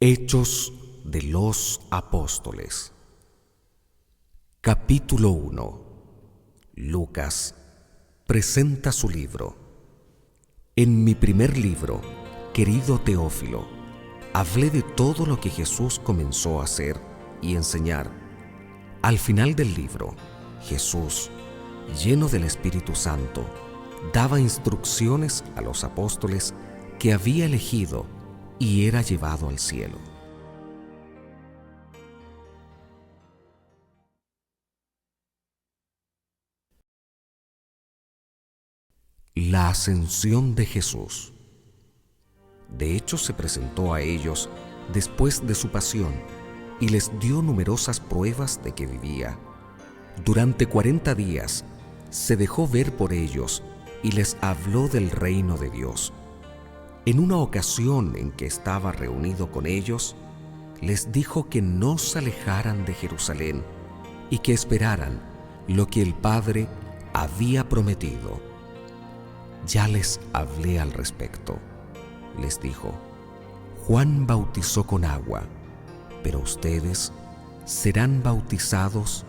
Hechos de los Apóstoles. Capítulo 1. Lucas presenta su libro. En mi primer libro, querido Teófilo, hablé de todo lo que Jesús comenzó a hacer y enseñar. Al final del libro, Jesús, lleno del Espíritu Santo, daba instrucciones a los apóstoles que había elegido y era llevado al cielo. La ascensión de Jesús. De hecho, se presentó a ellos después de su pasión y les dio numerosas pruebas de que vivía. Durante 40 días se dejó ver por ellos y les habló del reino de Dios. En una ocasión en que estaba reunido con ellos, les dijo que no se alejaran de Jerusalén y que esperaran lo que el Padre había prometido. Ya les hablé al respecto. Les dijo: Juan bautizó con agua, pero ustedes serán bautizados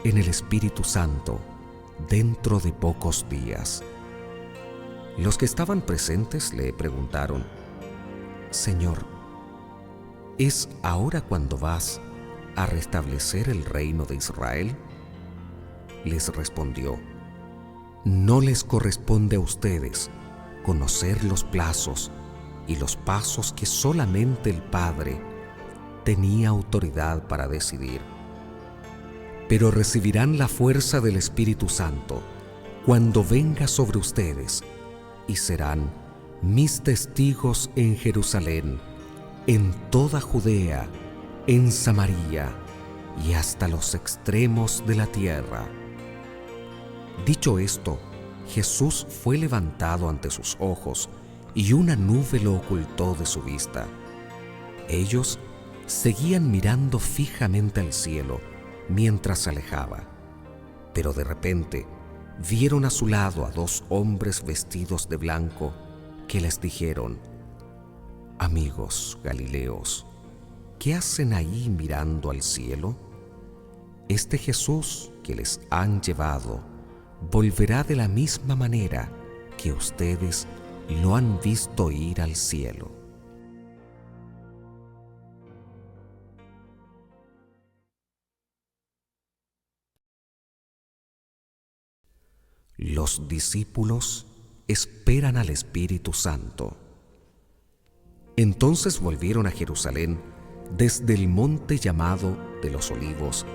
en el Espíritu Santo dentro de pocos días. Los que estaban presentes le preguntaron: Señor, ¿es ahora cuando vas a restablecer el reino de Israel? Les respondió: No les corresponde a ustedes conocer los plazos y los pasos que solamente el Padre tenía autoridad para decidir. Pero recibirán la fuerza del Espíritu Santo cuando venga sobre ustedes y serán mis testigos en Jerusalén, en toda Judea, en Samaria y hasta los extremos de la tierra. Dicho esto, Jesús fue levantado ante sus ojos y una nube lo ocultó de su vista. Ellos seguían mirando fijamente al cielo mientras se alejaba, pero de repente vieron a su lado a dos hombres vestidos de blanco que les dijeron: Amigos Galileos, ¿qué hacen ahí mirando al cielo? Este Jesús que les han llevado volverá de la misma manera que ustedes lo han visto ir al cielo. Los discípulos esperan al Espíritu Santo. Entonces volvieron a Jerusalén desde el monte llamado de los Olivos,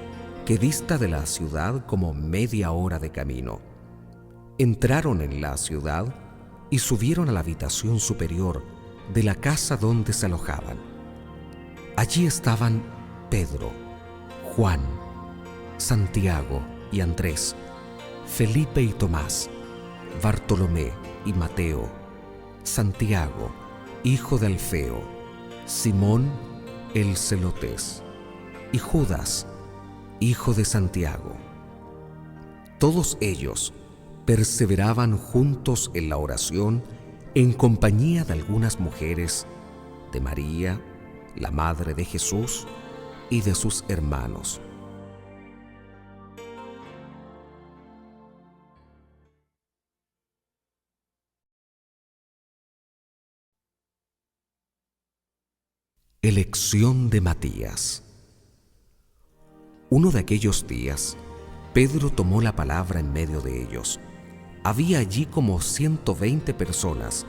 que dista de la ciudad como media hora de camino. Entraron en la ciudad y subieron a la habitación superior de la casa donde se alojaban. Allí estaban Pedro, Juan, Santiago y Andrés, Felipe y Tomás, Bartolomé y Mateo, Santiago, hijo de Alfeo, Simón el celotés, y Judas, hijo de Santiago. Todos ellos perseveraban juntos en la oración en compañía de algunas mujeres, de María, la madre de Jesús, y de sus hermanos. Elección de Matías. Uno de aquellos días, Pedro tomó la palabra en medio de ellos. Había allí como 120 personas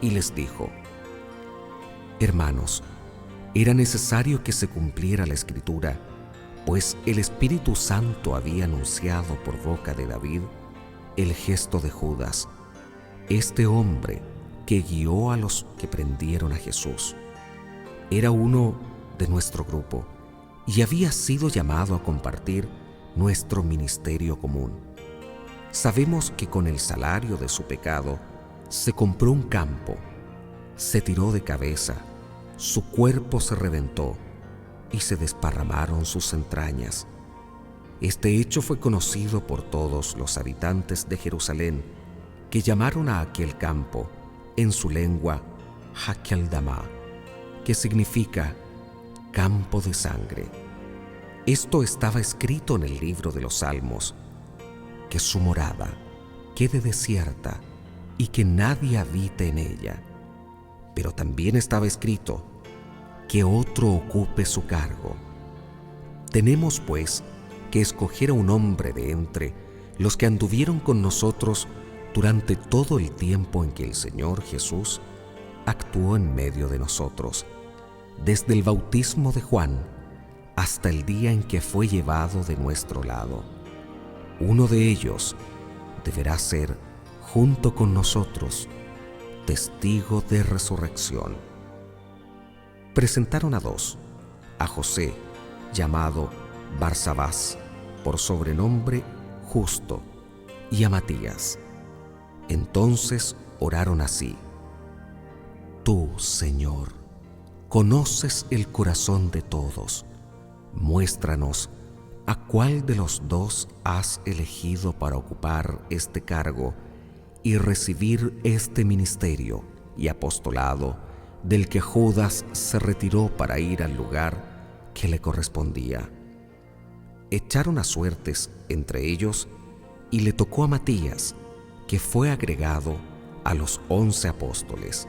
y les dijo: Hermanos, era necesario que se cumpliera la Escritura, pues el Espíritu Santo había anunciado por boca de David el gesto de Judas, este hombre que guió a los que prendieron a Jesús. Era uno de nuestro grupo y había sido llamado a compartir nuestro ministerio común. Sabemos que con el salario de su pecado se compró un campo, se tiró de cabeza, su cuerpo se reventó y se desparramaron sus entrañas. Este hecho fue conocido por todos los habitantes de Jerusalén, que llamaron a aquel campo, en su lengua, Hakeldama, que significa campo de sangre. Esto estaba escrito en el libro de los Salmos, que su morada quede desierta y que nadie habite en ella. Pero también estaba escrito que otro ocupe su cargo. Tenemos, pues, que escoger a un hombre de entre los que anduvieron con nosotros durante todo el tiempo en que el Señor Jesús actuó en medio de nosotros, desde el bautismo de Juan hasta el día en que fue llevado de nuestro lado. Uno de ellos deberá ser, junto con nosotros, testigo de resurrección. Presentaron a dos: a José, llamado Barsabás, por sobrenombre Justo, y a Matías. Entonces oraron así: Tú, Señor, conoces el corazón de todos. Muéstranos a cuál de los dos has elegido para ocupar este cargo y recibir este ministerio y apostolado del que Judas se retiró para ir al lugar que le correspondía. Echaron a suertes entre ellos y le tocó a Matías, que fue agregado a los 11 apóstoles.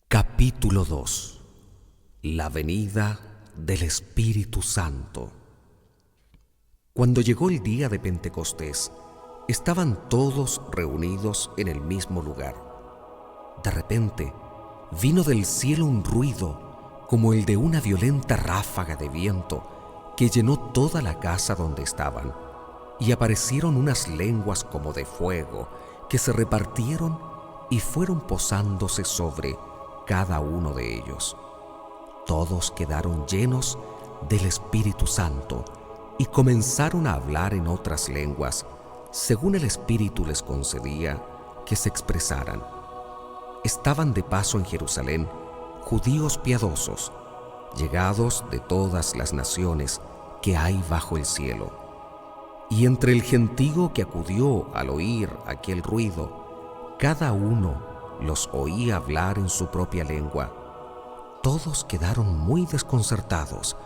Capítulo 2. La venida del Espíritu Santo. Cuando llegó el día de Pentecostés, estaban todos reunidos en el mismo lugar. De repente, vino del cielo un ruido como el de una violenta ráfaga de viento que llenó toda la casa donde estaban, y aparecieron unas lenguas como de fuego que se repartieron y fueron posándose sobre cada uno de ellos. Todos quedaron llenos del Espíritu Santo y comenzaron a hablar en otras lenguas, según el Espíritu les concedía que se expresaran. Estaban de paso en Jerusalén judíos piadosos, llegados de todas las naciones que hay bajo el cielo. Y entre el gentío que acudió al oír aquel ruido, cada uno los oía hablar en su propia lengua. Todos quedaron muy desconcertados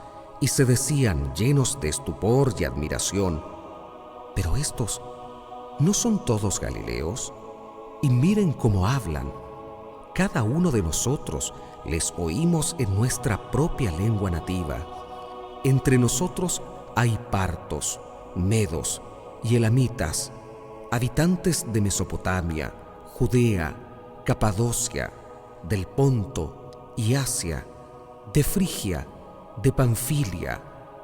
y se decían, llenos de estupor y admiración: ¿pero estos no son todos galileos? Y miren cómo hablan. Cada uno de nosotros les oímos en nuestra propia lengua nativa. Entre nosotros hay partos, medos y elamitas, habitantes de Mesopotamia, Judea, Capadocia, del Ponto y Asia, de Frigia, de Panfilia,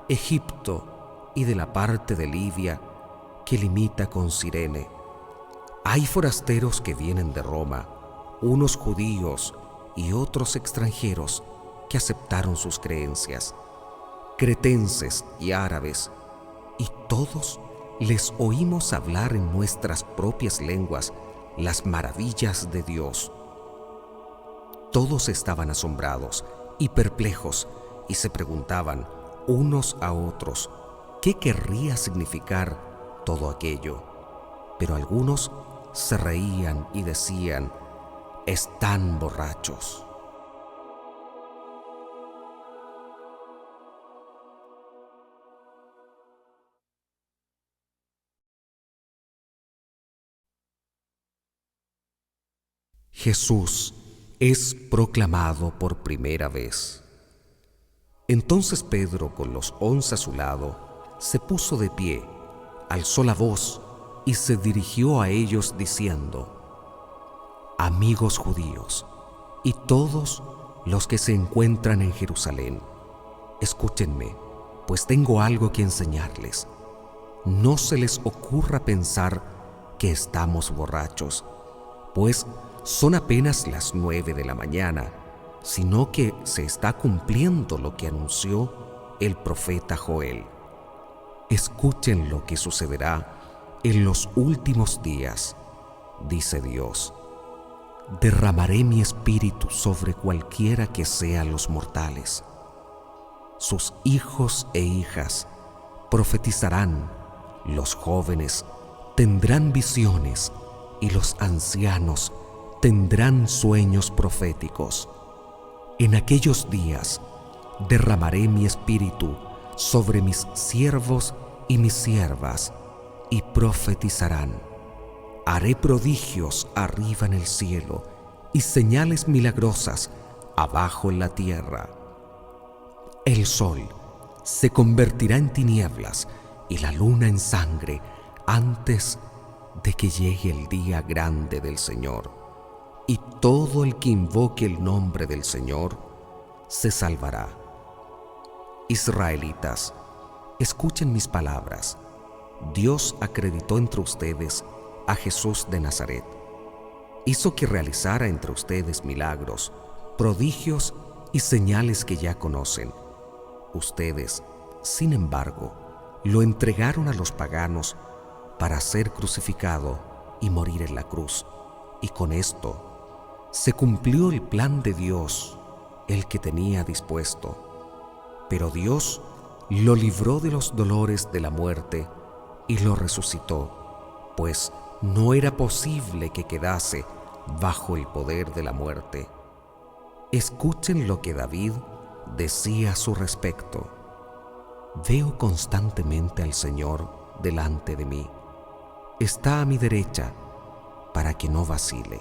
Egipto y de la parte de Libia que limita con Cirene. Hay forasteros que vienen de Roma, unos judíos y otros extranjeros que aceptaron sus creencias, cretenses y árabes, y todos les oímos hablar en nuestras propias lenguas las maravillas de Dios. Todos estaban asombrados y perplejos y se preguntaban unos a otros qué querría significar todo aquello. Pero algunos se reían y decían: están borrachos. Jesús es proclamado por primera vez. Entonces Pedro, con los 11 a su lado, se puso de pie, alzó la voz y se dirigió a ellos diciendo: Amigos judíos y todos los que se encuentran en Jerusalén, escúchenme, pues tengo algo que enseñarles. No se les ocurra pensar que estamos borrachos, pues son apenas las 9 de la mañana, sino que se está cumpliendo lo que anunció el profeta Joel. Escuchen lo que sucederá en los últimos días, dice Dios. Derramaré mi espíritu sobre cualquiera que sean los mortales. Sus hijos e hijas profetizarán, los jóvenes tendrán visiones y los ancianos tendrán sueños proféticos. En aquellos días derramaré mi espíritu sobre mis siervos y mis siervas, y profetizarán. Haré prodigios arriba en el cielo y señales milagrosas abajo en la tierra. El sol se convertirá en tinieblas y la luna en sangre antes de que llegue el día grande del Señor. Y todo el que invoque el nombre del Señor se salvará. Israelitas, escuchen mis palabras. Dios acreditó entre ustedes a Jesús de Nazaret. Hizo que realizara entre ustedes milagros, prodigios y señales que ya conocen. Ustedes, sin embargo, lo entregaron a los paganos para ser crucificado y morir en la cruz. Y con esto se cumplió el plan de Dios, el que tenía dispuesto. Pero Dios lo libró de los dolores de la muerte y lo resucitó, pues no era posible que quedase bajo el poder de la muerte. Escuchen lo que David decía a su respecto. Veo constantemente al Señor delante de mí. Está a mi derecha para que no vacile.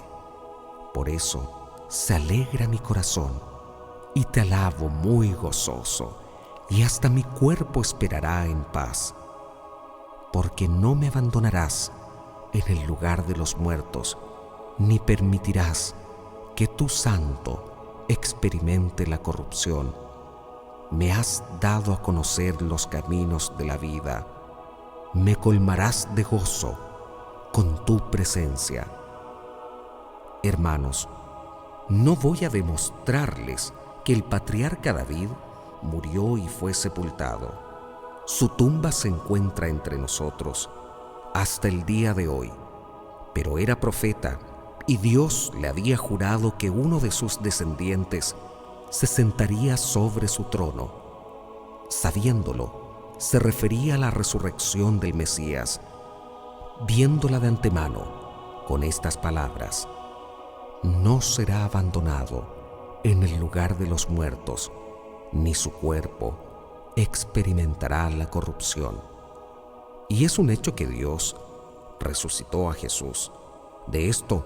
Por eso se alegra mi corazón y te alabo muy gozoso, y hasta mi cuerpo esperará en paz. Porque no me abandonarás en el lugar de los muertos, ni permitirás que tu santo experimente la corrupción. Me has dado a conocer los caminos de la vida. Me colmarás de gozo con tu presencia. Hermanos, no voy a demostrarles que el patriarca David murió y fue sepultado. Su tumba se encuentra entre nosotros hasta el día de hoy, pero era profeta y Dios le había jurado que uno de sus descendientes se sentaría sobre su trono. Sabiéndolo, se refería a la resurrección del Mesías, viéndola de antemano con estas palabras: no será abandonado en el lugar de los muertos, ni su cuerpo experimentará la corrupción. Y es un hecho que Dios resucitó a Jesús. De esto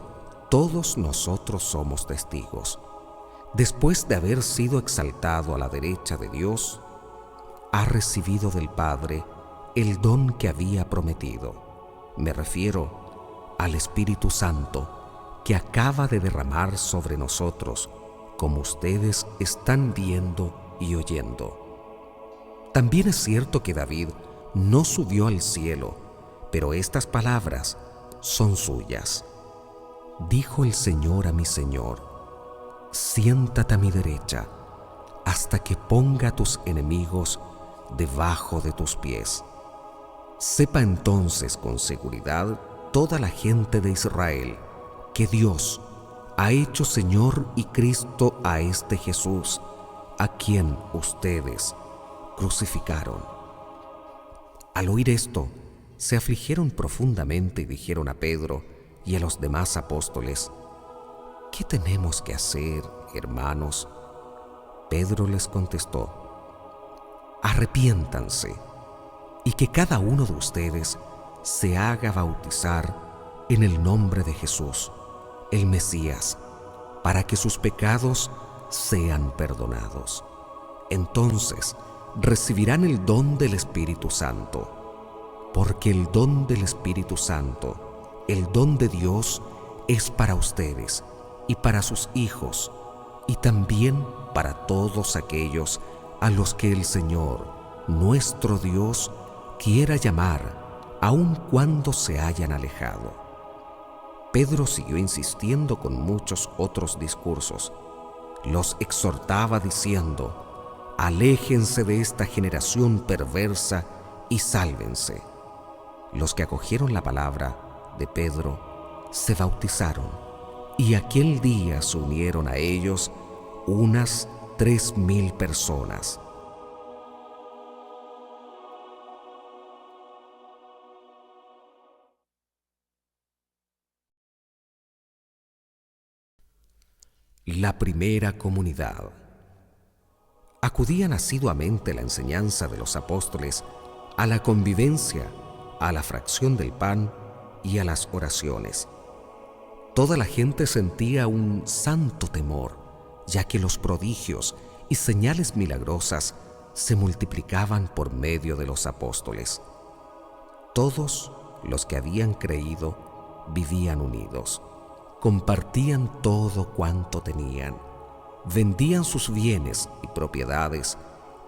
todos nosotros somos testigos. Después de haber sido exaltado a la derecha de Dios, ha recibido del Padre el don que había prometido. Me refiero al Espíritu Santo que acaba de derramar sobre nosotros, como ustedes están viendo y oyendo. También es cierto que David no subió al cielo, pero estas palabras son suyas. Dijo el Señor a mi Señor: siéntate a mi derecha hasta que ponga a tus enemigos debajo de tus pies. Sepa entonces con seguridad toda la gente de Israel que Dios ha hecho Señor y Cristo a este Jesús, a quien ustedes crucificaron. Al oír esto, se afligieron profundamente y dijeron a Pedro y a los demás apóstoles: ¿qué tenemos que hacer, hermanos? Pedro les contestó: arrepiéntanse y que cada uno de ustedes se haga bautizar en el nombre de Jesús, el Mesías, para que sus pecados sean perdonados. Entonces recibirán el don del Espíritu Santo, porque el don del Espíritu Santo, el don de Dios, es para ustedes y para sus hijos, y también para todos aquellos a los que el Señor, nuestro Dios, quiera llamar, aun cuando se hayan alejado. Pedro siguió insistiendo con muchos otros discursos. Los exhortaba diciendo: aléjense de esta generación perversa y sálvense. Los que acogieron la palabra de Pedro se bautizaron, y aquel día se unieron a ellos unas 3,000 personas. La primera comunidad. Acudían asiduamente a la enseñanza de los apóstoles, a la convivencia, a la fracción del pan y a las oraciones. Toda la gente sentía un santo temor, ya que los prodigios y señales milagrosas se multiplicaban por medio de los apóstoles. Todos los que habían creído vivían unidos, compartían todo cuanto tenían, vendían sus bienes y propiedades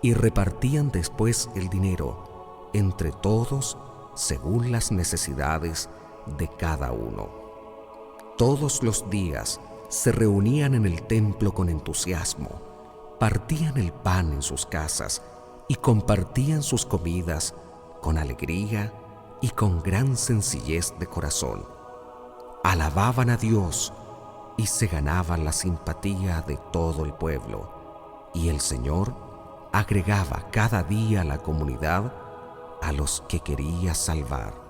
y repartían después el dinero entre todos según las necesidades de cada uno. Todos los días se reunían en el templo con entusiasmo, partían el pan en sus casas y compartían sus comidas con alegría y con gran sencillez de corazón. Alababan a Dios y se ganaban la simpatía de todo el pueblo, y el Señor agregaba cada día a la comunidad a los que quería salvar.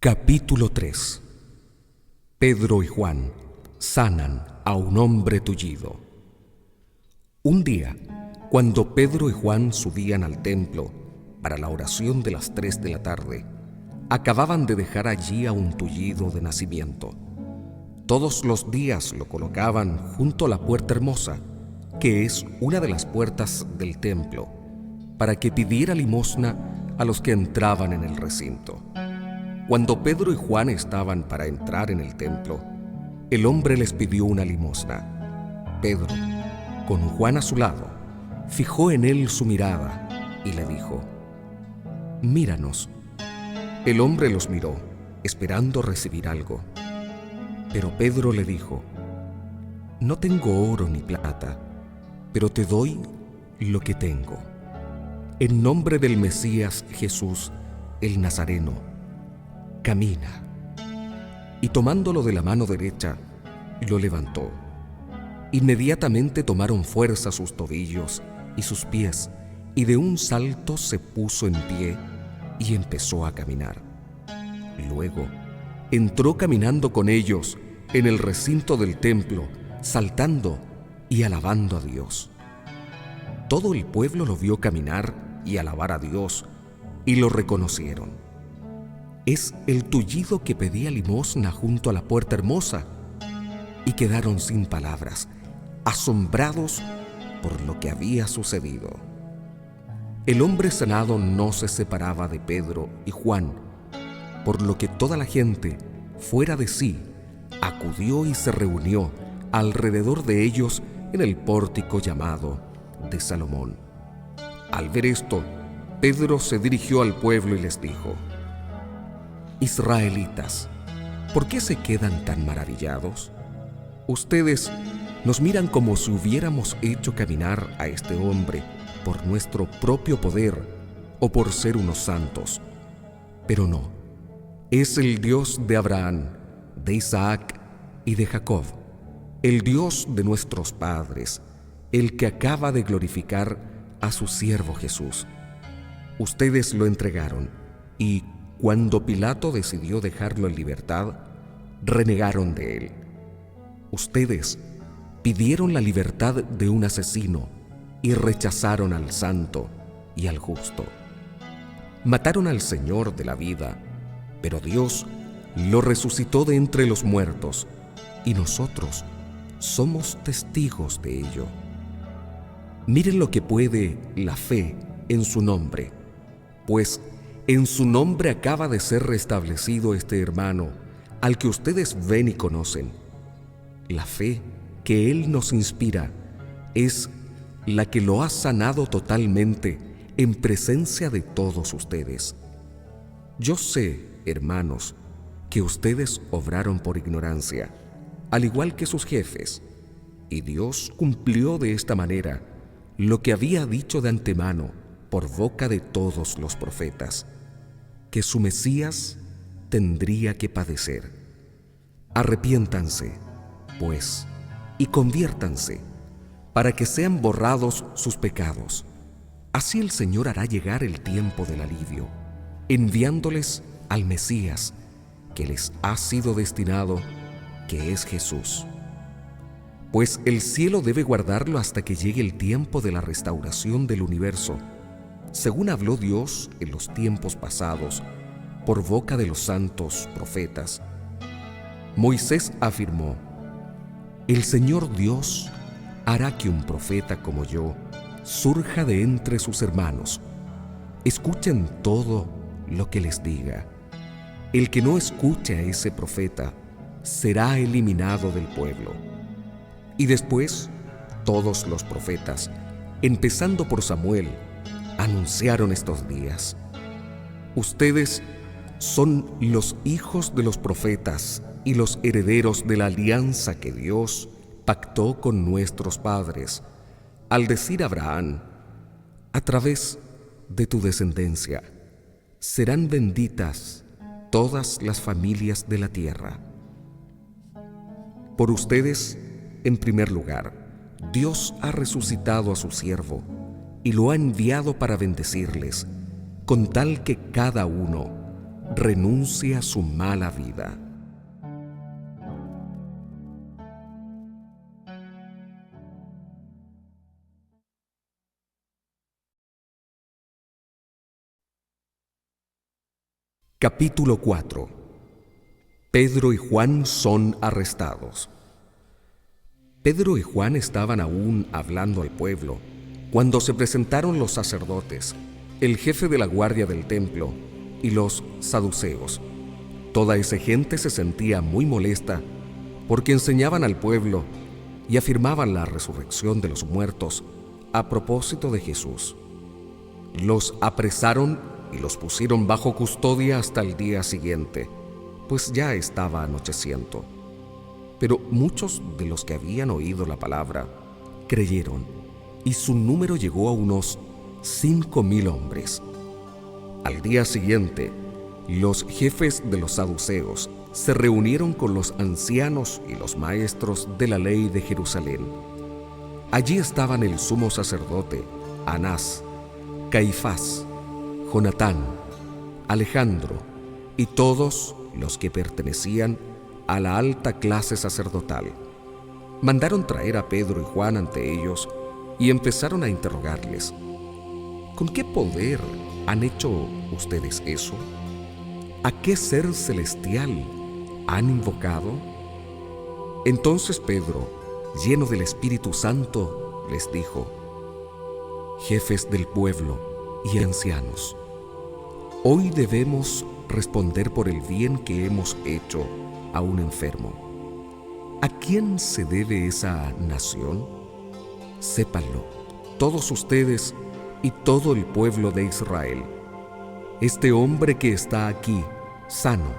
Capítulo 3. Pedro y Juan sanan a un hombre tullido. Un día, cuando Pedro y Juan subían al templo para la oración de las 3 de la tarde, acababan de dejar allí a un tullido de nacimiento. Todos los días lo colocaban junto a la puerta hermosa, que es una de las puertas del templo, para que pidiera limosna a los que entraban en el recinto. Cuando Pedro y Juan estaban para entrar en el templo, el hombre les pidió una limosna. Pedro, con Juan a su lado, fijó en él su mirada y le dijo: «Míranos». El hombre los miró, esperando recibir algo. Pero Pedro le dijo: «No tengo oro ni plata, pero te doy lo que tengo. En nombre del Mesías Jesús, el Nazareno, camina». Y tomándolo de la mano derecha, lo levantó. Inmediatamente tomaron fuerza sus tobillos y sus pies, y de un salto se puso en pie y empezó a caminar. Luego entró caminando con ellos en el recinto del templo, saltando y alabando a Dios. Todo el pueblo lo vio caminar y alabar a Dios, y lo reconocieron. Es el tullido que pedía limosna junto a la puerta hermosa. Y quedaron sin palabras, asombrados por lo que había sucedido. El hombre sanado no se separaba de Pedro y Juan, por lo que toda la gente, fuera de sí, acudió y se reunió alrededor de ellos en el pórtico llamado de Salomón. Al ver esto, Pedro se dirigió al pueblo y les dijo: «Israelitas, ¿por qué se quedan tan maravillados? Ustedes nos miran como si hubiéramos hecho caminar a este hombre por nuestro propio poder o por ser unos santos. Pero no, es el Dios de Abraham, de Isaac y de Jacob, el Dios de nuestros padres, el que acaba de glorificar a su siervo Jesús. Ustedes lo entregaron y, cuando Pilato decidió dejarlo en libertad, renegaron de él. Ustedes pidieron la libertad de un asesino y rechazaron al santo y al justo. Mataron al Señor de la vida, pero Dios lo resucitó de entre los muertos, y nosotros somos testigos de ello. Miren lo que puede la fe en su nombre, pues en su nombre acaba de ser restablecido este hermano al que ustedes ven y conocen. La fe que Él nos inspira es la que lo ha sanado totalmente en presencia de todos ustedes. Yo sé, hermanos, que ustedes obraron por ignorancia, al igual que sus jefes, y Dios cumplió de esta manera lo que había dicho de antemano por boca de todos los profetas, que su Mesías tendría que padecer. Arrepiéntanse, pues, y conviértanse, para que sean borrados sus pecados. Así el Señor hará llegar el tiempo del alivio, enviándoles al Mesías que les ha sido destinado, que es Jesús. Pues el cielo debe guardarlo hasta que llegue el tiempo de la restauración del universo, según habló Dios en los tiempos pasados, por boca de los santos profetas. Moisés afirmó: el Señor Dios hará que un profeta como yo surja de entre sus hermanos. Escuchen todo lo que les diga. El que no escuche a ese profeta será eliminado del pueblo. Y después, todos los profetas, empezando por Samuel, anunciaron estos días. Ustedes son los hijos de los profetas y los herederos de la alianza que Dios pactó con nuestros padres, al decir a Abraham: a través de tu descendencia serán benditas todas las familias de la tierra. Por ustedes, en primer lugar, Dios ha resucitado a su siervo y lo ha enviado para bendecirles, con tal que cada uno renuncie a su mala vida. Capítulo 4. Pedro y Juan son arrestados. Pedro y Juan estaban aún hablando al pueblo cuando se presentaron los sacerdotes, el jefe de la guardia del templo y los saduceos. Toda esa gente se sentía muy molesta porque enseñaban al pueblo y afirmaban la resurrección de los muertos a propósito de Jesús. Los apresaron y los pusieron bajo custodia hasta el día siguiente, pues ya estaba anocheciendo. Pero muchos de los que habían oído la palabra creyeron, y su número llegó a unos 5,000 hombres. Al día siguiente, los jefes de los saduceos se reunieron con los ancianos y los maestros de la ley de Jerusalén. Allí estaban el sumo sacerdote Anás, Caifás, Jonatán, Alejandro y todos los que pertenecían a la alta clase sacerdotal. Mandaron traer a Pedro y Juan ante ellos y empezaron a interrogarles: ¿con qué poder han hecho ustedes eso? ¿A qué ser celestial han invocado? Entonces Pedro, lleno del Espíritu Santo, les dijo: jefes del pueblo y ancianos, hoy debemos responder por el bien que hemos hecho a un enfermo. ¿A quién se debe esa nación? Sépanlo, todos ustedes y todo el pueblo de Israel. Este hombre que está aquí, sano,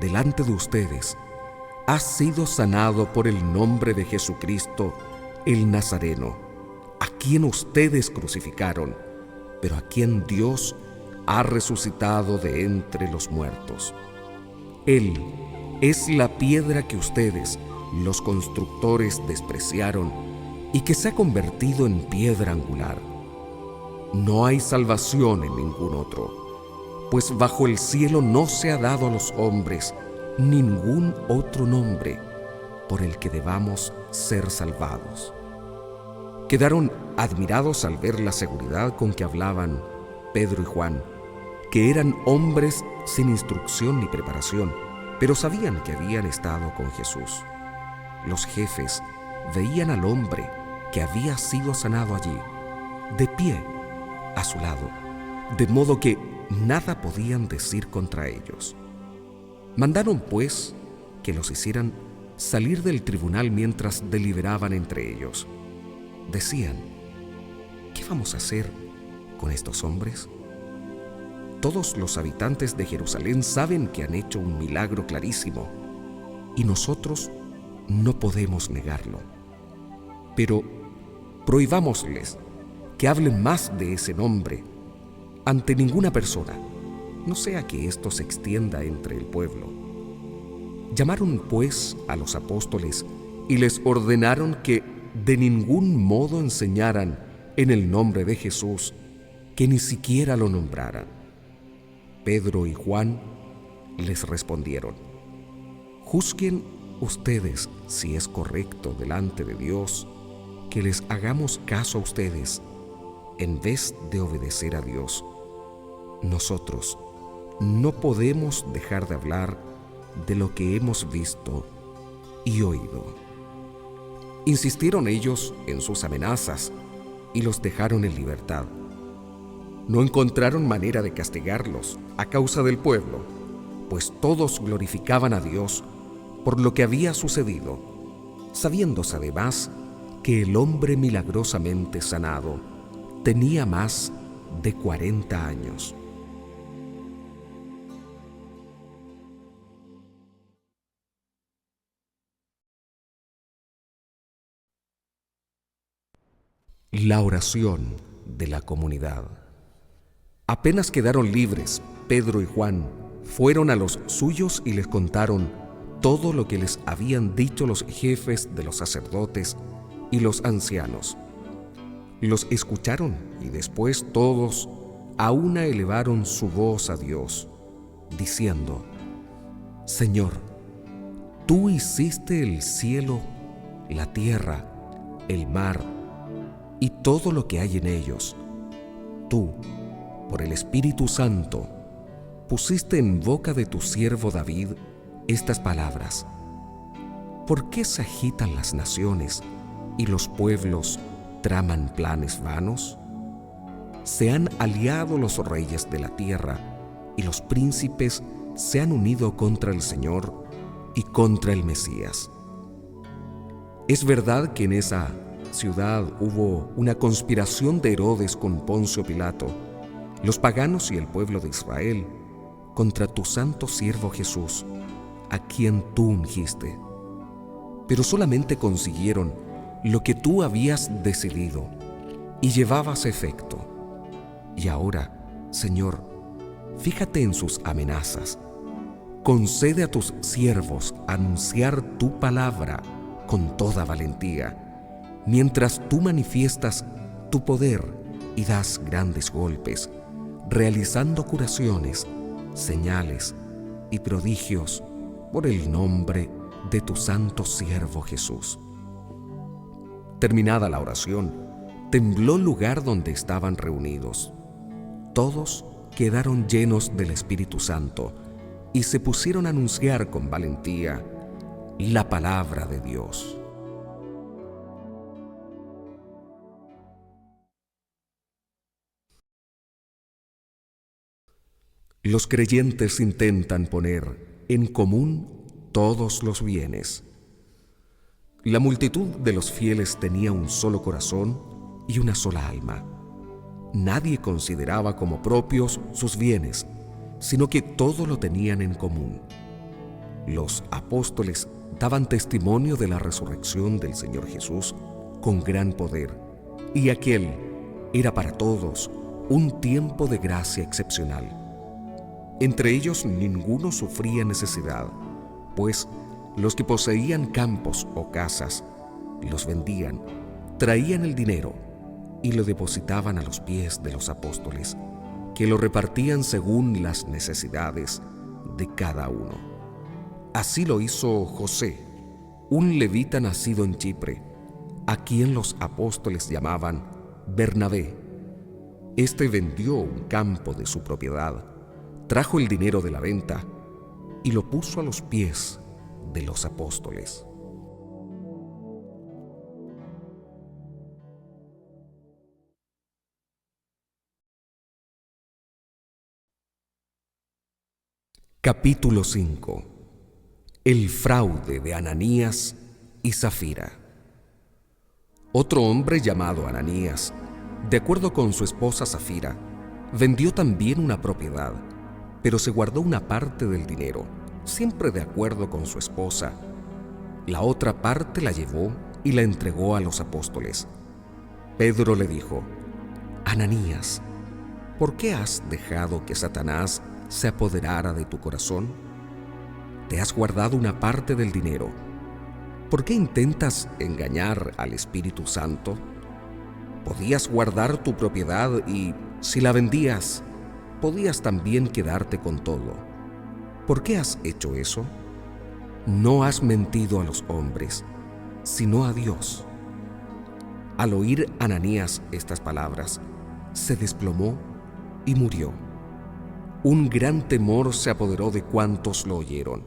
delante de ustedes, ha sido sanado por el nombre de Jesucristo, el Nazareno, a quien ustedes crucificaron, pero a quien Dios ha resucitado de entre los muertos. Él es la piedra que ustedes, los constructores, despreciaron y que se ha convertido en piedra angular. No hay salvación en ningún otro, pues bajo el cielo no se ha dado a los hombres ningún otro nombre por el que debamos ser salvados. Quedaron admirados al ver la seguridad con que hablaban Pedro y Juan, que eran hombres sin instrucción ni preparación, pero sabían que habían estado con Jesús. Los jefes veían al hombre que había sido sanado allí, de pie a su lado, de modo que nada podían decir contra ellos. Mandaron, pues, que los hicieran salir del tribunal mientras deliberaban entre ellos. Decían: ¿qué vamos a hacer con estos hombres? Todos los habitantes de Jerusalén saben que han hecho un milagro clarísimo, y nosotros no podemos negarlo. Pero prohibámosles que hablen más de ese nombre ante ninguna persona, no sea que esto se extienda entre el pueblo. Llamaron pues a los apóstoles y les ordenaron que de ningún modo enseñaran en el nombre de Jesús, que ni siquiera lo nombraran. Pedro y Juan les respondieron: juzguen ustedes si es correcto delante de Dios que les hagamos caso a ustedes en vez de obedecer a Dios. Nosotros no podemos dejar de hablar de lo que hemos visto y oído. Insistieron ellos en sus amenazas y los dejaron en libertad. No encontraron manera de castigarlos a causa del pueblo, pues todos glorificaban a Dios por lo que había sucedido, sabiéndose además que el hombre milagrosamente sanado tenía más de 40 años. La oración de la comunidad. Apenas quedaron libres, Pedro y Juan fueron a los suyos y les contaron todo lo que les habían dicho los jefes de los sacerdotes y los ancianos. Los escucharon y después todos a una elevaron su voz a Dios, diciendo: Señor, tú hiciste el cielo, la tierra, el mar y todo lo que hay en ellos. Tú, por el Espíritu Santo, pusiste en boca de tu siervo David estas palabras: ¿por qué se agitan las naciones y los pueblos traman planes vanos? Se han aliado los reyes de la tierra y los príncipes se han unido contra el Señor y contra el Mesías. Es verdad que en esa ciudad hubo una conspiración de Herodes con Poncio Pilato, los paganos y el pueblo de Israel, contra tu santo siervo Jesús, a quien tú ungiste. Pero solamente consiguieron lo que tú habías decidido y llevabas efecto. Y ahora, Señor, fíjate en sus amenazas. Concede a tus siervos anunciar tu palabra con toda valentía, mientras tú manifiestas tu poder y das grandes golpes, realizando curaciones, señales y prodigios por el nombre de tu santo siervo Jesús. Terminada la oración, tembló el lugar donde estaban reunidos. Todos quedaron llenos del Espíritu Santo y se pusieron a anunciar con valentía la palabra de Dios. Los creyentes intentan poner en común todos los bienes. La multitud de los fieles tenía un solo corazón y una sola alma. Nadie consideraba como propios sus bienes, sino que todo lo tenían en común. Los apóstoles daban testimonio de la resurrección del Señor Jesús con gran poder, y aquel era para todos un tiempo de gracia excepcional. Entre ellos ninguno sufría necesidad, pues los que poseían campos o casas los vendían, traían el dinero y lo depositaban a los pies de los apóstoles, que lo repartían según las necesidades de cada uno. Así lo hizo José, un levita nacido en Chipre, a quien los apóstoles llamaban Bernabé. Este vendió un campo de su propiedad, trajo el dinero de la venta y lo puso a los pies de los apóstoles. Capítulo 5. El fraude de Ananías y Zafira. Otro hombre llamado Ananías, de acuerdo con su esposa Zafira, vendió también una propiedad, pero se guardó una parte del dinero, siempre de acuerdo con su esposa. La otra parte la llevó y la entregó a los apóstoles. Pedro le dijo: Ananías, ¿por qué has dejado que Satanás se apoderara de tu corazón? Te has guardado una parte del dinero, ¿Por qué intentas engañar al Espíritu Santo? Podías guardar tu propiedad y, si la vendías, podías también quedarte con todo. ¿Por qué has hecho eso? No has mentido a los hombres, sino a Dios. Al oír Ananías estas palabras, se desplomó y murió. Un gran temor se apoderó de cuantos lo oyeron.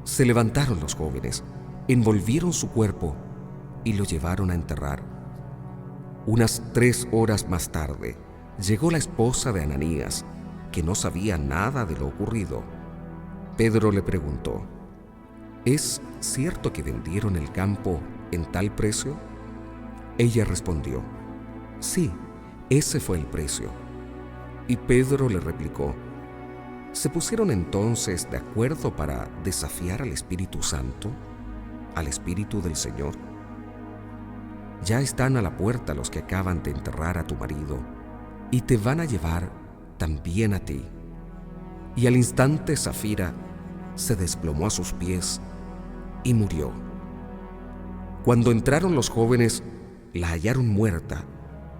Se levantaron los jóvenes, envolvieron su cuerpo y lo llevaron a enterrar. Unas 3 horas más tarde, llegó la esposa de Ananías, que no sabía nada de lo ocurrido. Pedro le preguntó: ¿es cierto que vendieron el campo en tal precio? Ella respondió: sí, ese fue el precio. Y Pedro le replicó: ¿se pusieron entonces de acuerdo para desafiar al Espíritu Santo, al Espíritu del Señor? Ya están a la puerta los que acaban de enterrar a tu marido, y te van a llevar también a ti. Y al instante Safira se desplomó a sus pies y murió. Cuando entraron los jóvenes, la hallaron muerta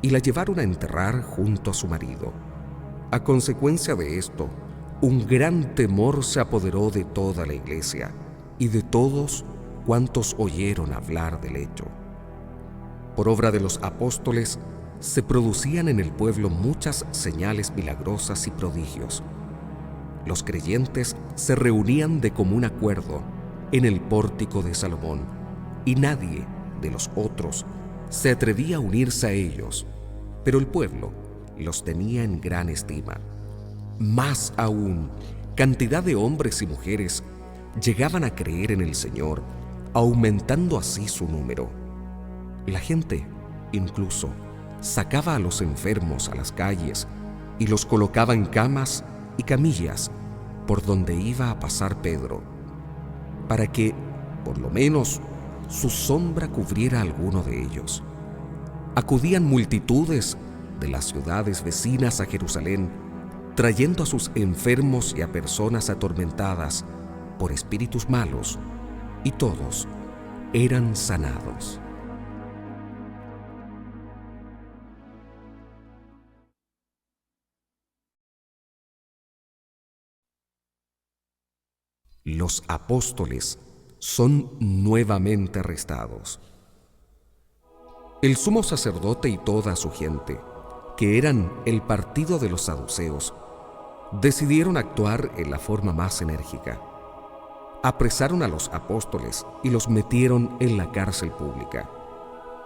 y la llevaron a enterrar junto a su marido. A consecuencia de esto, un gran temor se apoderó de toda la iglesia y de todos cuantos oyeron hablar del hecho. Por obra de los apóstoles, se producían en el pueblo muchas señales milagrosas y prodigios. Los creyentes se reunían de común acuerdo en el pórtico de Salomón, y nadie de los otros se atrevía a unirse a ellos, pero el pueblo los tenía en gran estima. Más aún, cantidad de hombres y mujeres llegaban a creer en el Señor, aumentando así su número. La gente, incluso, sacaba a los enfermos a las calles y los colocaba en camas y camillas por donde iba a pasar Pedro, para que, por lo menos, su sombra cubriera a alguno de ellos. Acudían multitudes de las ciudades vecinas a Jerusalén, trayendo a sus enfermos y a personas atormentadas por espíritus malos, y todos eran sanados. Los apóstoles son nuevamente arrestados. El sumo sacerdote y toda su gente, que eran el partido de los saduceos, decidieron actuar en la forma más enérgica. Apresaron a los apóstoles y los metieron en la cárcel pública.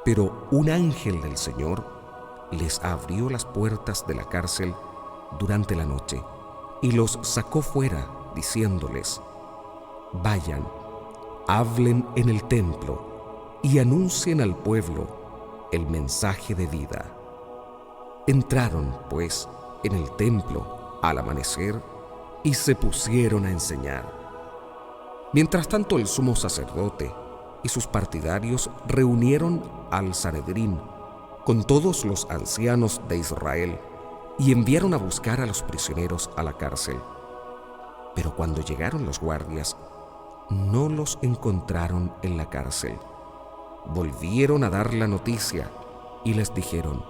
Pero un ángel del Señor les abrió las puertas de la cárcel durante la noche y los sacó fuera, diciéndoles: vayan, hablen en el templo y anuncien al pueblo el mensaje de vida. Entraron, pues, en el templo al amanecer y se pusieron a enseñar. Mientras tanto, el sumo sacerdote y sus partidarios reunieron al Sanedrín con todos los ancianos de Israel y enviaron a buscar a los prisioneros a la cárcel. Pero cuando llegaron los guardias, no los encontraron en la cárcel. Volvieron a dar la noticia y les dijeron: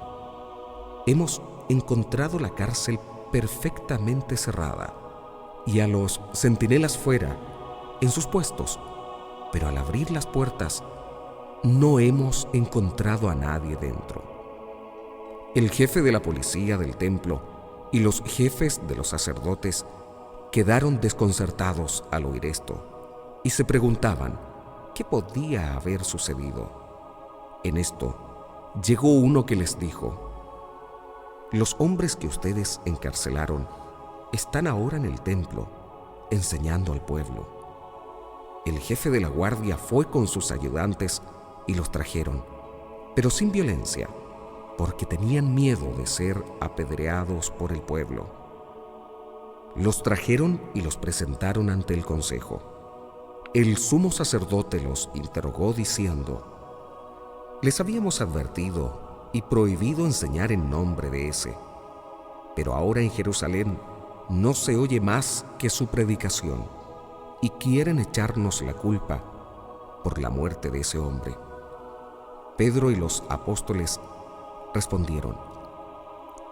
hemos encontrado la cárcel perfectamente cerrada y a los centinelas fuera, en sus puestos, pero al abrir las puertas no hemos encontrado a nadie dentro. El jefe de la policía del templo y los jefes de los sacerdotes quedaron desconcertados al oír esto y se preguntaban qué podía haber sucedido. En esto llegó uno que les dijo: los hombres que ustedes encarcelaron están ahora en el templo enseñando al pueblo. El jefe de la guardia fue con sus ayudantes y los trajeron, pero sin violencia, porque tenían miedo de ser apedreados por el pueblo. Los trajeron y los presentaron ante el consejo. El sumo sacerdote los interrogó diciendo: les habíamos advertido y prohibido enseñar en nombre de ese, pero ahora en Jerusalén no se oye más que su predicación y quieren echarnos la culpa por la muerte de ese hombre. Pedro y los apóstoles respondieron: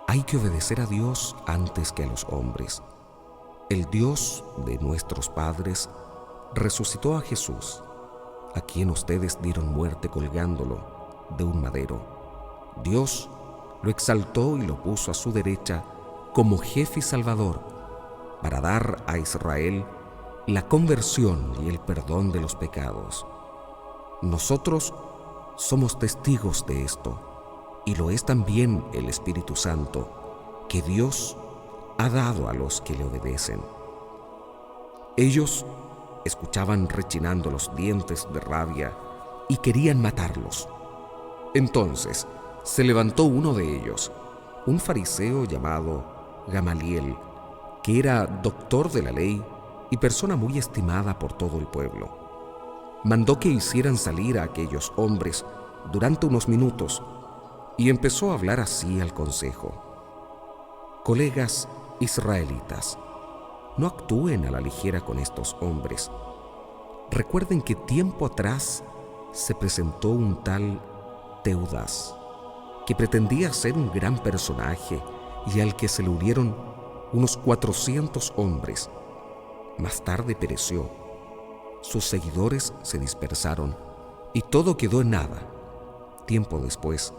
hay que obedecer a Dios antes que a los hombres. El Dios de nuestros padres resucitó a Jesús, a quien ustedes dieron muerte colgándolo de un madero. Dios lo exaltó y lo puso a su derecha como jefe y salvador, para dar a Israel la conversión y el perdón de los pecados. Nosotros somos testigos de esto, y lo es también el Espíritu Santo, que Dios ha dado a los que le obedecen. Ellos escuchaban rechinando los dientes de rabia y querían matarlos. Entonces se levantó uno de ellos, un fariseo llamado Gamaliel, que era doctor de la ley y persona muy estimada por todo el pueblo. Mandó que hicieran salir a aquellos hombres durante unos minutos y empezó a hablar así al consejo: colegas israelitas, no actúen a la ligera con estos hombres. Recuerden que tiempo atrás se presentó un tal Teudas, que pretendía ser un gran personaje y al que se le unieron unos 400 hombres. Más tarde pereció. Sus seguidores se dispersaron y todo quedó en nada. Tiempo después,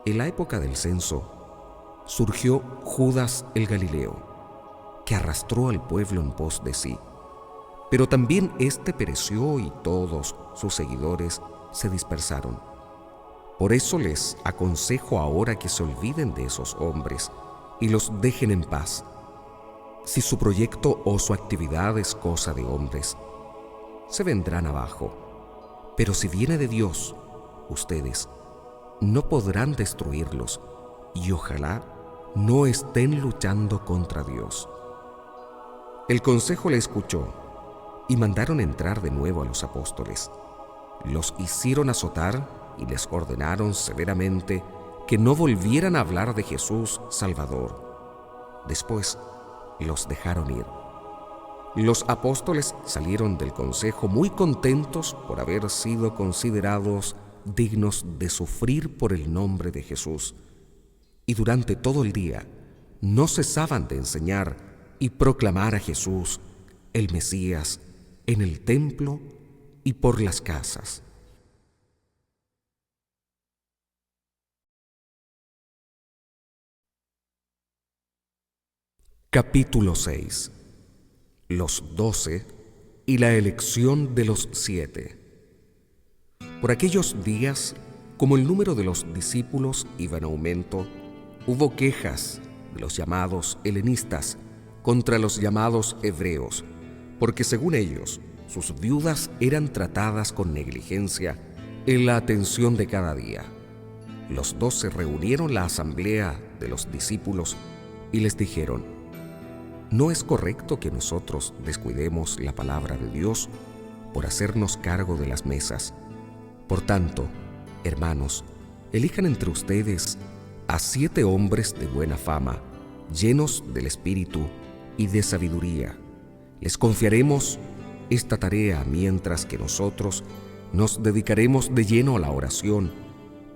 en la época del censo, surgió Judas el Galileo, que arrastró al pueblo en pos de sí. Pero también éste pereció y todos sus seguidores se dispersaron. Por eso les aconsejo ahora que se olviden de esos hombres y los dejen en paz. Si su proyecto o su actividad es cosa de hombres, se vendrán abajo. Pero si viene de Dios, ustedes no podrán destruirlos y ojalá no estén luchando contra Dios. El consejo le escuchó y mandaron entrar de nuevo a los apóstoles. Los hicieron azotar y les ordenaron severamente que no volvieran a hablar de Jesús Salvador. Después los dejaron ir. Los apóstoles salieron del consejo muy contentos por haber sido considerados dignos de sufrir por el nombre de Jesús, y durante todo el día no cesaban de enseñar y proclamar a Jesús, el Mesías, en el templo y por las casas. Capítulo 6. Los 12 y la elección de los 7. Por aquellos días, como el número de los discípulos iba en aumento, hubo quejas de los llamados helenistas contra los llamados hebreos, porque según ellos, sus viudas eran tratadas con negligencia en la atención de cada día. Los 12 reunieron la asamblea de los discípulos y les dijeron: no es correcto que nosotros descuidemos la palabra de Dios por hacernos cargo de las mesas. Por tanto, hermanos, elijan entre ustedes a 7 hombres de buena fama, llenos del Espíritu y de sabiduría. Les confiaremos esta tarea mientras que nosotros nos dedicaremos de lleno a la oración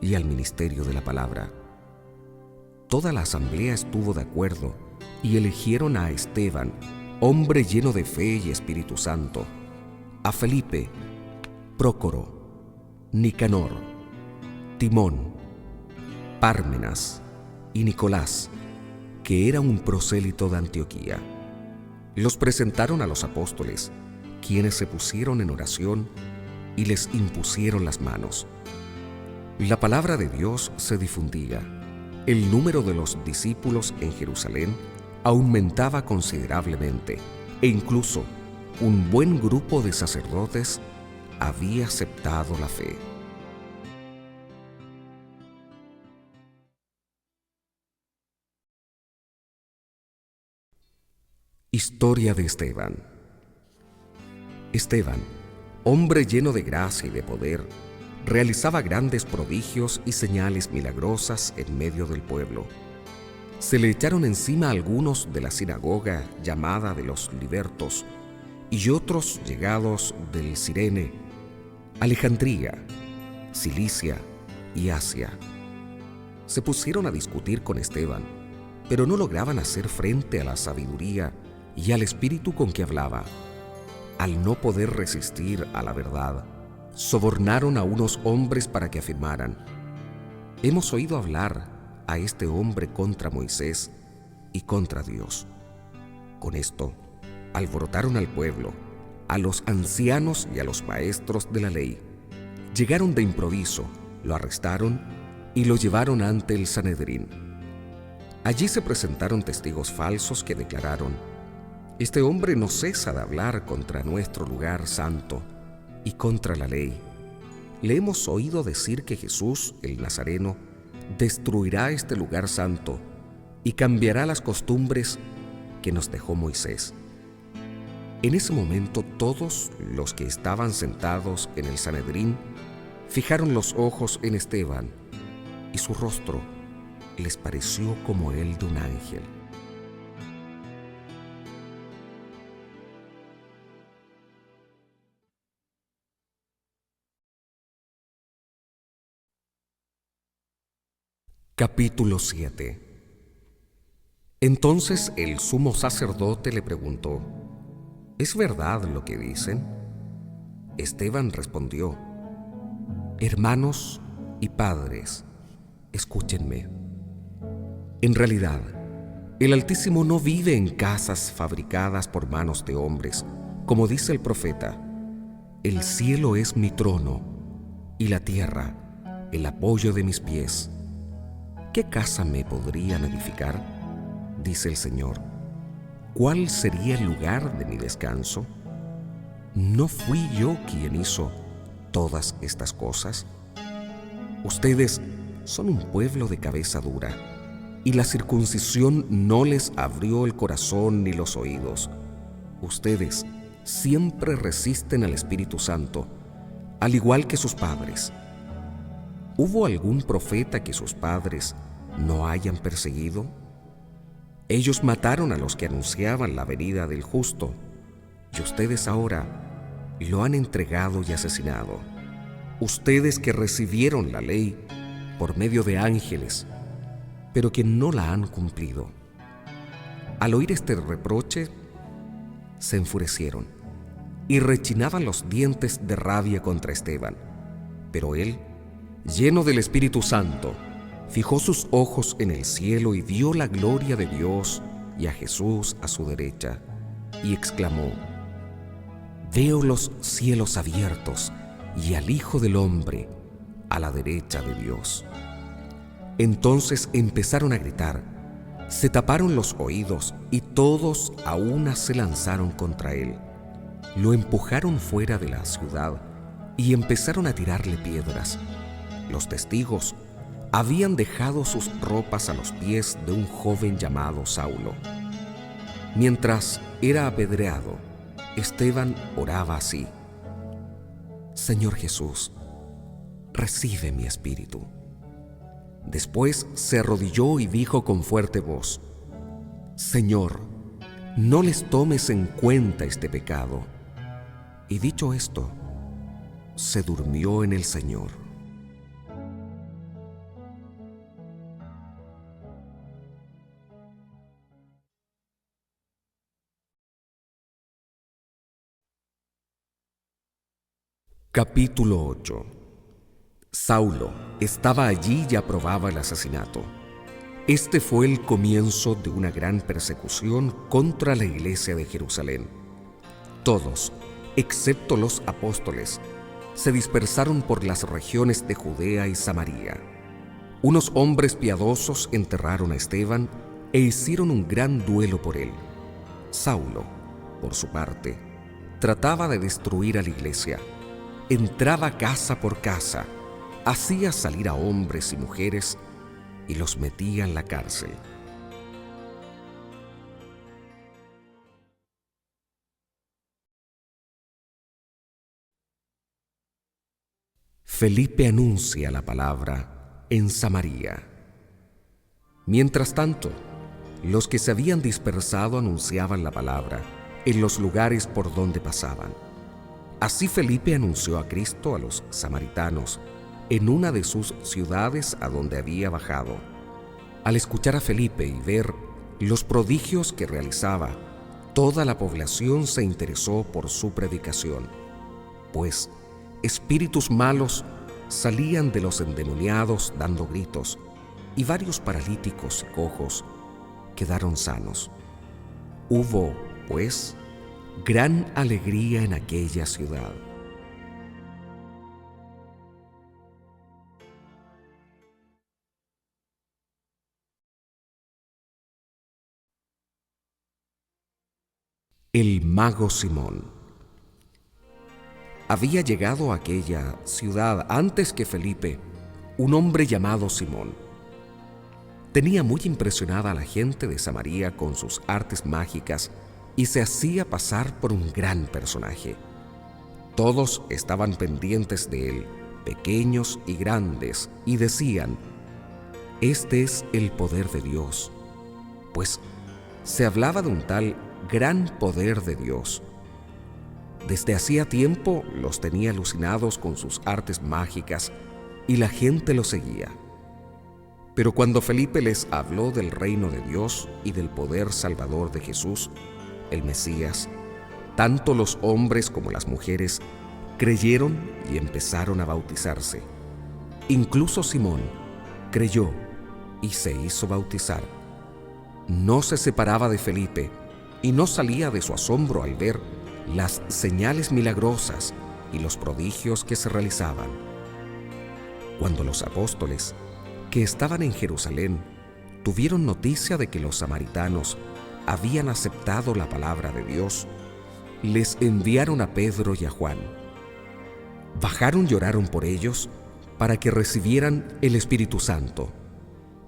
y al ministerio de la palabra. Toda la asamblea estuvo de acuerdo y eligieron a Esteban, hombre lleno de fe y Espíritu Santo, a Felipe, Prócoro, Nicanor, Timón, Pármenas y Nicolás, que era un prosélito de Antioquía. Los presentaron a los apóstoles, quienes se pusieron en oración y les impusieron las manos. La palabra de Dios se difundía. El número de los discípulos en Jerusalén aumentaba considerablemente e incluso un buen grupo de sacerdotes había aceptado la fe. Historia de Esteban. Esteban, hombre lleno de gracia y de poder, realizaba grandes prodigios y señales milagrosas en medio del pueblo. Se le echaron encima algunos de la sinagoga llamada de los libertos y otros llegados del Cirene, Alejandría, Cilicia y Asia. Se pusieron a discutir con Esteban, pero no lograban hacer frente a la sabiduría y al espíritu con que hablaba. Al no poder resistir a la verdad, sobornaron a unos hombres para que afirmaran: hemos oído hablar a este hombre contra Moisés y contra Dios. Con esto, alborotaron al pueblo, a los ancianos y a los maestros de la ley. Llegaron de improviso, lo arrestaron y lo llevaron ante el Sanedrín. Allí se presentaron testigos falsos que declararon: este hombre no cesa de hablar contra nuestro lugar santo y contra la ley. Le hemos oído decir que Jesús, el Nazareno, destruirá este lugar santo y cambiará las costumbres que nos dejó Moisés. En ese momento todos los que estaban sentados en el Sanedrín fijaron los ojos en Esteban, y su rostro les pareció como el de un ángel. Capítulo 7. Entonces el sumo sacerdote le preguntó: ¿es verdad lo que dicen? Esteban respondió: hermanos y padres, escúchenme. En realidad, el Altísimo no vive en casas fabricadas por manos de hombres, como dice el profeta: el cielo es mi trono y la tierra el apoyo de mis pies. ¿Qué casa me podrían edificar?, dice el Señor. ¿Cuál sería el lugar de mi descanso? ¿No fui yo quien hizo todas estas cosas? Ustedes son un pueblo de cabeza dura, y la circuncisión no les abrió el corazón ni los oídos. Ustedes siempre resisten al Espíritu Santo, al igual que sus padres. ¿Hubo algún profeta que sus padres no hayan perseguido? Ellos mataron a los que anunciaban la venida del justo, y ustedes ahora lo han entregado y asesinado. Ustedes que recibieron la ley por medio de ángeles, pero que no la han cumplido. Al oír este reproche, se enfurecieron y rechinaban los dientes de rabia contra Esteban. Pero él, lleno del Espíritu Santo, fijó sus ojos en el cielo y vio la gloria de Dios y a Jesús a su derecha, y exclamó: veo los cielos abiertos y al Hijo del Hombre a la derecha de Dios. Entonces empezaron a gritar, se taparon los oídos y todos a una se lanzaron contra él. Lo empujaron fuera de la ciudad y empezaron a tirarle piedras. Los testigos habían dejado sus ropas a los pies de un joven llamado Saulo. Mientras era apedreado, Esteban oraba así: Señor Jesús, recibe mi espíritu. Después se arrodilló y dijo con fuerte voz: Señor, no les tomes en cuenta este pecado. Y dicho esto, se durmió en el Señor. Capítulo 8. Saulo estaba allí y aprobaba el asesinato. Este fue el comienzo de una gran persecución contra la iglesia de Jerusalén. Todos, excepto los apóstoles, se dispersaron por las regiones de Judea y Samaria. Unos hombres piadosos enterraron a Esteban e hicieron un gran duelo por él. Saulo, por su parte, trataba de destruir a la iglesia. Entraba casa por casa, hacía salir a hombres y mujeres y los metía en la cárcel. Felipe anuncia la palabra en Samaria. Mientras tanto, los que se habían dispersado anunciaban la palabra en los lugares por donde pasaban. Así Felipe anunció a Cristo a los samaritanos en una de sus ciudades a donde había bajado. Al escuchar a Felipe y ver los prodigios que realizaba, toda la población se interesó por su predicación, pues espíritus malos salían de los endemoniados dando gritos, y varios paralíticos y cojos quedaron sanos. Hubo, pues, gran alegría en aquella ciudad. El mago Simón había llegado a aquella ciudad antes que Felipe, un hombre llamado Simón. Tenía muy impresionada a la gente de Samaria con sus artes mágicas y se hacía pasar por un gran personaje. Todos estaban pendientes de él, pequeños y grandes, y decían: «Este es el poder de Dios», pues se hablaba de un tal gran poder de Dios. Desde hacía tiempo los tenía alucinados con sus artes mágicas y la gente lo seguía. Pero cuando Felipe les habló del reino de Dios y del poder salvador de Jesús, el Mesías, tanto los hombres como las mujeres creyeron y empezaron a bautizarse. Incluso Simón creyó y se hizo bautizar. No se separaba de Felipe y no salía de su asombro al ver las señales milagrosas y los prodigios que se realizaban. Cuando los apóstoles, que estaban en Jerusalén, tuvieron noticia de que los samaritanos habían aceptado la palabra de Dios, les enviaron a Pedro y a Juan. Bajaron y oraron por ellos para que recibieran el Espíritu Santo,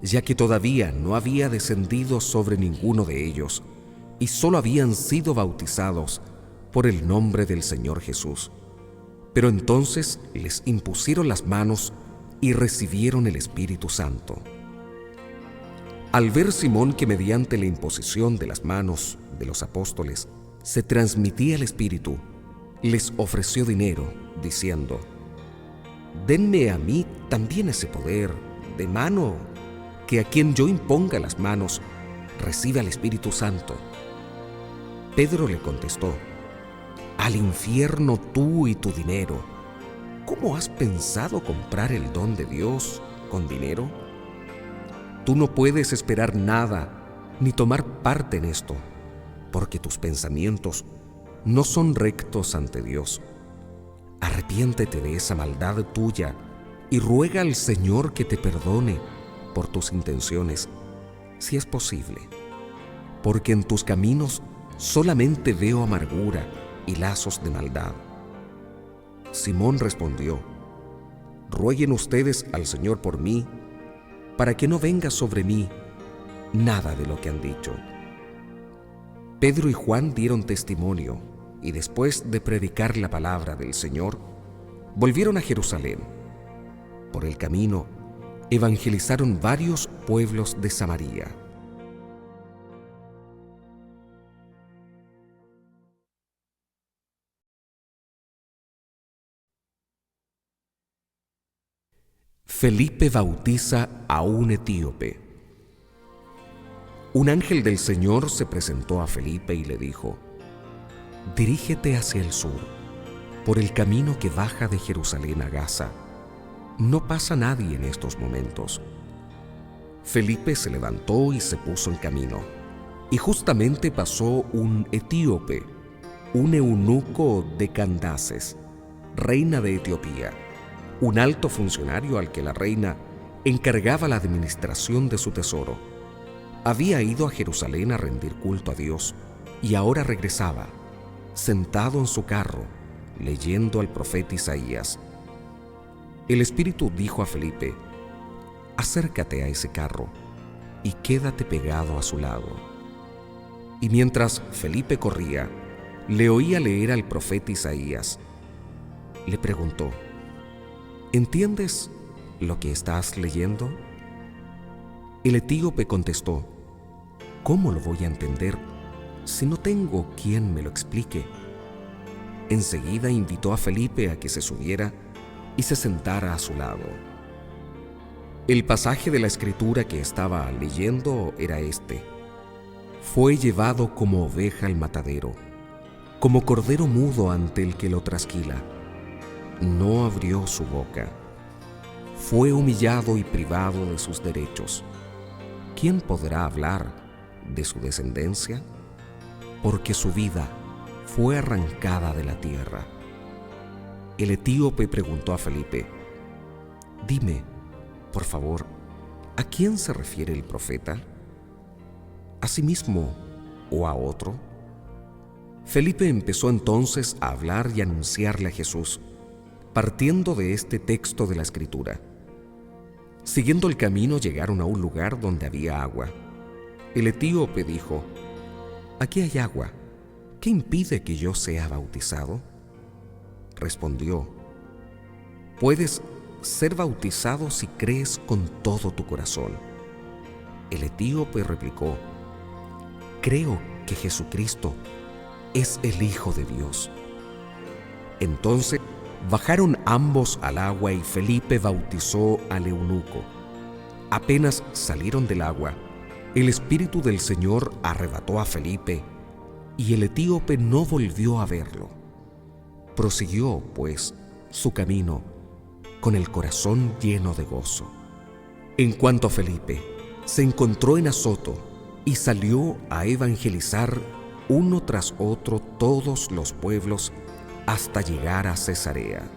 ya que todavía no había descendido sobre ninguno de ellos y solo habían sido bautizados por el nombre del Señor Jesús. Pero entonces les impusieron las manos y recibieron el Espíritu Santo. Al ver Simón que mediante la imposición de las manos de los apóstoles se transmitía el Espíritu, les ofreció dinero, diciendo: «Denme a mí también ese poder, de mano que a quien yo imponga las manos reciba el Espíritu Santo». Pedro le contestó: «Al infierno tú y tu dinero. ¿Cómo has pensado comprar el don de Dios con dinero? Tú no puedes esperar nada ni tomar parte en esto, porque tus pensamientos no son rectos ante Dios. Arrepiéntete de esa maldad tuya y ruega al Señor que te perdone por tus intenciones, si es posible, porque en tus caminos solamente veo amargura y lazos de maldad». Simón respondió: «Rueguen ustedes al Señor por mí, para que no venga sobre mí nada de lo que han dicho». Pedro y Juan dieron testimonio, y después de predicar la palabra del Señor, volvieron a Jerusalén. Por el camino, evangelizaron varios pueblos de Samaria. Felipe bautiza a un etíope. Un ángel del Señor se presentó a Felipe y le dijo: «Dirígete hacia el sur, por el camino que baja de Jerusalén a Gaza. No pasa nadie en estos momentos». Felipe se levantó y se puso en camino, y justamente pasó un etíope, un eunuco de Candaces, reina de Etiopía, un alto funcionario al que la reina encargaba la administración de su tesoro. Había ido a Jerusalén a rendir culto a Dios y ahora regresaba, sentado en su carro, leyendo al profeta Isaías. El Espíritu dijo a Felipe: «Acércate a ese carro y quédate pegado a su lado». Y mientras Felipe corría, le oía leer al profeta Isaías. Le preguntó: «¿Entiendes lo que estás leyendo?». El etíope contestó: «¿Cómo lo voy a entender si no tengo quien me lo explique?». enseguida invitó a Felipe a que se subiera y se sentara a su lado. El pasaje de la Escritura que estaba leyendo era este: fue llevado como oveja al matadero, como cordero mudo ante el que lo trasquila. No abrió su boca. Fue humillado y privado de sus derechos. ¿Quién podrá hablar de su descendencia? Porque su vida fue arrancada de la tierra. El etíope preguntó a Felipe: dime, por favor, ¿a quién se refiere el profeta? ¿A sí mismo o a otro? Felipe empezó entonces a hablar y anunciarle a Jesús, partiendo de este texto de la Escritura. Siguiendo el camino llegaron a un lugar donde había agua. El etíope dijo: aquí hay agua, ¿qué impide que yo sea bautizado? Respondió: puedes ser bautizado si crees con todo tu corazón. El etíope replicó: creo que Jesucristo es el Hijo de Dios. Entonces bajaron ambos al agua y Felipe bautizó al eunuco. Apenas salieron del agua, el Espíritu del Señor arrebató a Felipe y el etíope no volvió a verlo. Prosiguió, pues, su camino con el corazón lleno de gozo. En cuanto a Felipe, se encontró en Azoto y salió a evangelizar uno tras otro todos los pueblos hasta llegar a Cesarea.